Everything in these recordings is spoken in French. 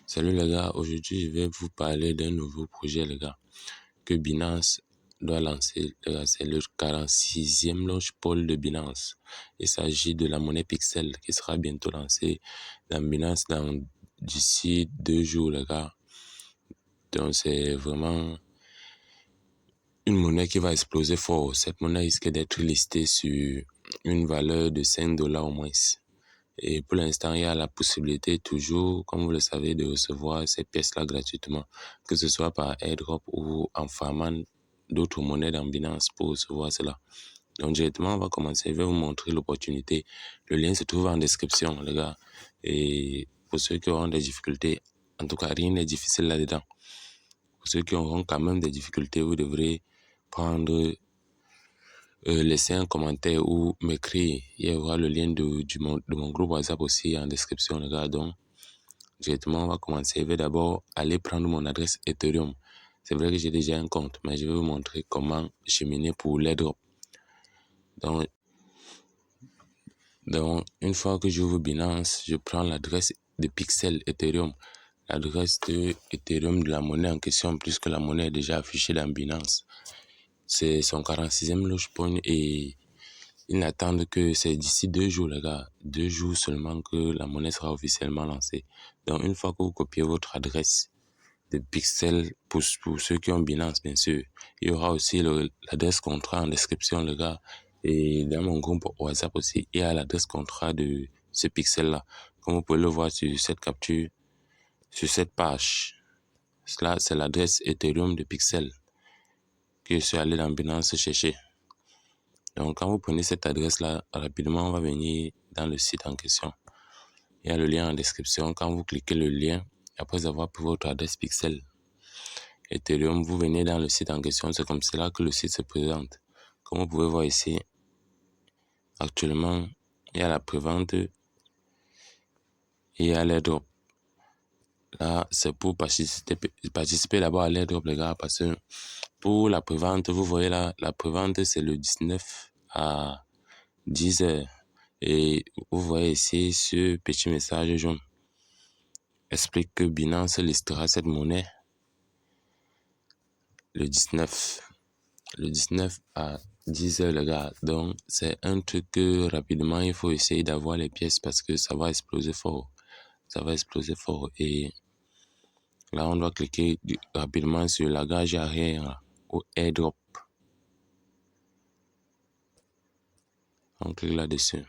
Salut les gars, aujourd'hui je vais vous parler d'un nouveau projet les gars que Binance doit lancer. C'est le 46e launch pool de Binance. Il s'agit de la monnaie Pixel qui sera bientôt lancée dans Binance d'ici 2 jours les gars. Donc c'est vraiment une monnaie qui va exploser fort. Cette monnaie risque d'être listée sur une valeur de $5 au moins. Et pour l'instant, il y a la possibilité toujours, comme vous le savez, de recevoir ces pièces-là gratuitement, que ce soit par airdrop ou en farmant d'autres monnaies dans Binance pour recevoir cela. Donc directement, on va commencer. Je vais vous montrer l'opportunité. Le lien se trouve en description, les gars. Et pour ceux qui auront des difficultés, en tout cas, rien n'est difficile là-dedans. Pour ceux qui auront quand même des difficultés, vous devrez prendre... laisser un commentaire ou m'écrire. Il y aura le lien de mon groupe WhatsApp aussi en description, les gars. Donc, directement, on va commencer. Je vais d'abord aller prendre mon adresse Ethereum. C'est vrai que j'ai déjà un compte, mais je vais vous montrer comment cheminer pour l'airdrop. Donc, une fois que j'ouvre Binance, je prends l'adresse de Pixel Ethereum. L'adresse de Ethereum de la monnaie en question, puisque la monnaie est déjà affichée dans Binance. C'est son 46e launch point et ils n'attendent que c'est d'ici 2 jours, les gars. 2 jours seulement que la monnaie sera officiellement lancée. Donc, une fois que vous copiez votre adresse de Pixel, pour ceux qui ont Binance, bien sûr, il y aura aussi l'adresse contrat en description, les gars. Et dans mon groupe WhatsApp aussi, il y a l'adresse contrat de ce Pixel-là. Comme vous pouvez le voir sur cette capture, sur cette page. Cela, c'est l'adresse Ethereum de Pixel que je suis allé dans Binance chercher. Donc, quand vous prenez cette adresse-là, rapidement, on va venir dans le site en question. Il y a le lien en description. Quand vous cliquez le lien, après avoir pris votre adresse Pixel Ethereum, vous venez dans le site en question. C'est comme cela que le site se présente. Comme vous pouvez voir ici, actuellement, il y a la prévente et il y a l'airdrop. Là, c'est pour participer d'abord à l'airdrop, les gars, parce que pour la prévente, vous voyez là, la prévente, c'est le 19 à 10 heures. Et vous voyez ici ce petit message jaune explique que Binance listera cette monnaie le 19 à 10 heures, les gars. Donc, c'est un truc que rapidement, il faut essayer d'avoir les pièces parce que ça va exploser fort. Ça va exploser fort. Et là, on doit cliquer rapidement sur la gage arrière ou airdrop. On clique là-dessus.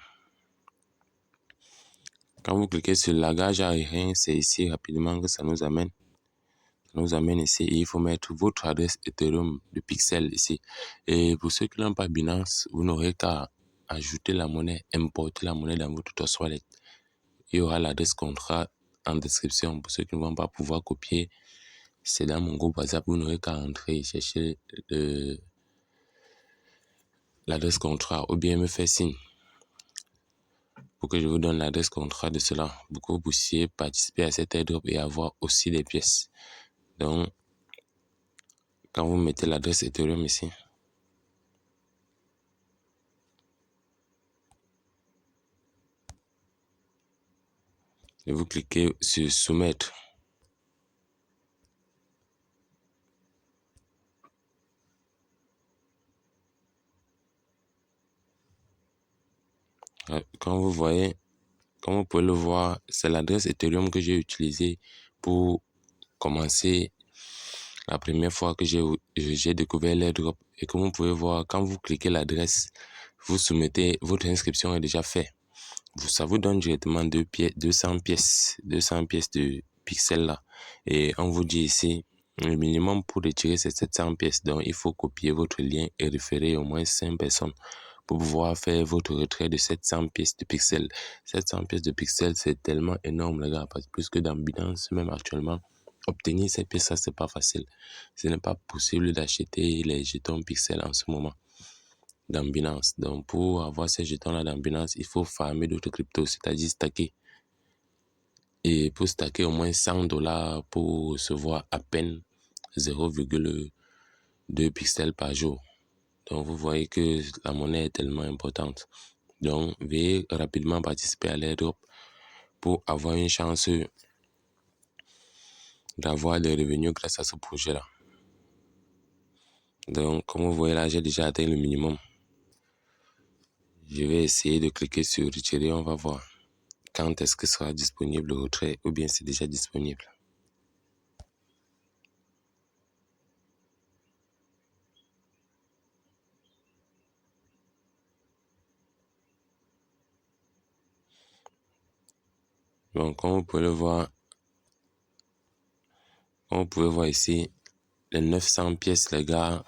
Quand vous cliquez sur la gage arrière, c'est ici rapidement que ça nous amène. Ici et il faut mettre votre adresse Ethereum de Pixel ici. Et pour ceux qui n'ont pas Binance, vous n'aurez qu'à ajouter la monnaie, importer la monnaie dans votre Trust Wallet. Il y aura l'adresse contrat en description. Pour ceux qui ne vont pas pouvoir copier, c'est dans mon groupe WhatsApp. Vous n'aurez qu'à entrer et chercher l'adresse contrat ou bien me faire signe pour que je vous donne l'adresse contrat de cela, pour que vous puissiez participer à cet airdrop et avoir aussi des pièces. Donc, quand vous mettez l'adresse Ethereum ici, et vous cliquez sur soumettre. Comme vous voyez, comme vous pouvez le voir, c'est l'adresse Ethereum que j'ai utilisée pour commencer la première fois que j'ai découvert l'airdrop. Et comme vous pouvez voir, quand vous cliquez l'adresse, vous soumettez, votre inscription est déjà faite. Ça vous donne directement 200 pièces de pixels là. Et on vous dit ici, le minimum pour retirer c'est 700 pièces. Donc, il faut copier votre lien et référer au moins 5 personnes pour pouvoir faire votre retrait de 700 pièces de pixels. 700 pièces de pixels, c'est tellement énorme, les gars, parce que plus que dans Binance, même actuellement, obtenir ces pièces, ça, c'est pas facile. Ce n'est pas possible d'acheter les jetons pixels en ce moment dans Binance. Donc, pour avoir ces jetons-là dans Binance, il faut farmer d'autres cryptos, c'est-à-dire stacker. Et pour stacker au moins $100 pour recevoir à peine 0,2 pixels par jour. Donc, vous voyez que la monnaie est tellement importante. Donc, veuillez rapidement participer à l'airdrop pour avoir une chance d'avoir des revenus grâce à ce projet-là. Donc, comme vous voyez là, j'ai déjà atteint le minimum. Je vais essayer de cliquer sur retirer, on va voir quand est-ce que sera disponible le retrait ou bien c'est déjà disponible. Donc, comme vous pouvez le voir, ici, les 900 pièces, les gars,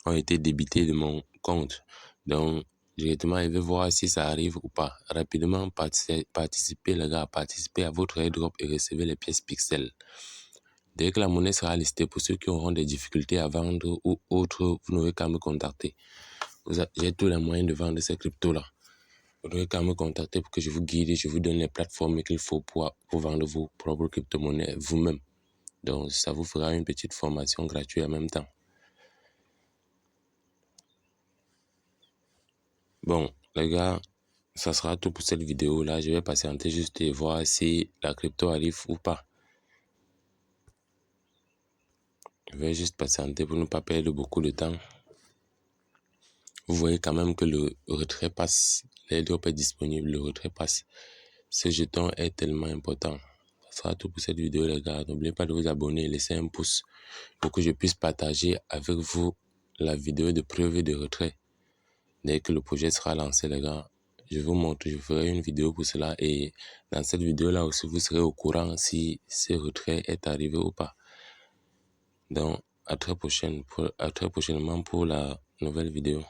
ont été débitées de mon compte. Donc, directement, je vais voir si ça arrive ou pas. Rapidement, participez, les gars, participez à votre airdrop et recevez les pièces pixels. Dès que la monnaie sera listée, pour ceux qui auront des difficultés à vendre ou autres, vous n'aurez qu'à me contacter. J'ai tous les moyens de vendre ces cryptos-là. Vous n'aurez qu'à me contacter pour que je vous guide et je vous donne les plateformes qu'il faut pour vendre vos propres crypto-monnaies vous-même. Donc, ça vous fera une petite formation gratuite en même temps. Bon, les gars, ça sera tout pour cette vidéo-là. Je vais patienter juste et voir si la crypto arrive ou pas. Je vais juste patienter pour ne pas perdre beaucoup de temps. Vous voyez quand même que le retrait passe. L'airdrop est disponible, le retrait passe. Ce jeton est tellement important. Ça sera tout pour cette vidéo, les gars. N'oubliez pas de vous abonner et laisser un pouce pour que je puisse partager avec vous la vidéo de preuve de retrait. Dès que le projet sera lancé, les gars, je vous montre, je ferai une vidéo pour cela. Et dans cette vidéo-là aussi, vous serez au courant si ce retrait est arrivé ou pas. Donc, à très prochainement pour la nouvelle vidéo.